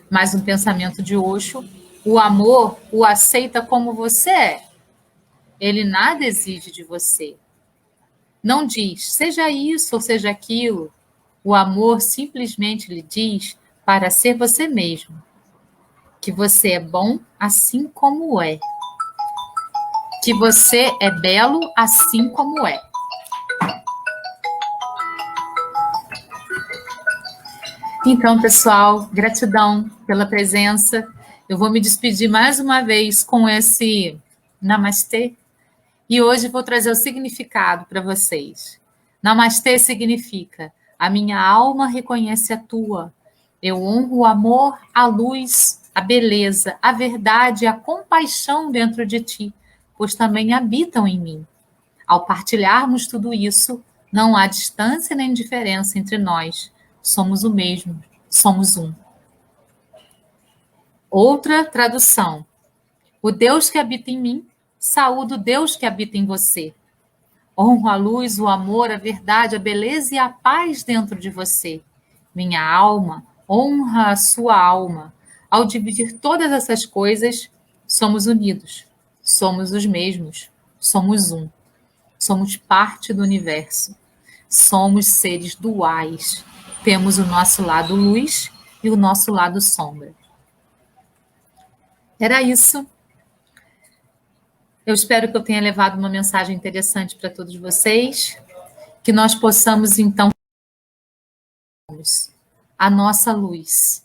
S1: Mais um pensamento de Osho. O amor o aceita como você é. Ele nada exige de você. Não diz, seja isso ou seja aquilo. O amor simplesmente lhe diz para ser você mesmo. Que você é bom assim como é. Que você é belo assim como é. Então, pessoal, gratidão pela presença. Eu vou me despedir mais uma vez com esse Namastê. E hoje vou trazer o significado para vocês. Namastê significa: a minha alma reconhece a tua. Eu honro o amor, a luz, a beleza, a verdade e a compaixão dentro de ti, pois também habitam em mim. Ao partilharmos tudo isso, não há distância nem diferença entre nós. Somos o mesmo, somos um. Outra tradução. O Deus que habita em mim, saúdo o Deus que habita em você. Honro a luz, o amor, a verdade, a beleza e a paz dentro de você. Minha alma honra a sua alma. Ao dividir todas essas coisas, somos unidos. Somos os mesmos. Somos um. Somos parte do universo. Somos seres duais. Temos o nosso lado luz e o nosso lado sombra. Era isso. Eu espero que eu tenha levado uma mensagem interessante para todos vocês. Que nós possamos, então, a nossa luz.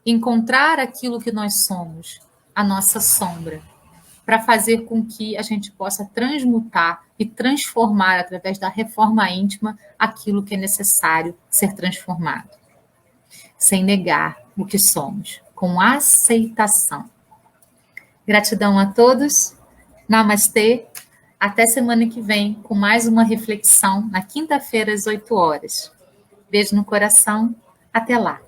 S1: Encontrar aquilo que nós somos, a nossa sombra, para fazer com que a gente possa transmutar e transformar, através da reforma íntima, aquilo que é necessário ser transformado. Sem negar o que somos, com aceitação. Gratidão a todos. Namastê. Até semana que vem com mais uma reflexão na quinta-feira às 8 horas. Beijo no coração. Até lá.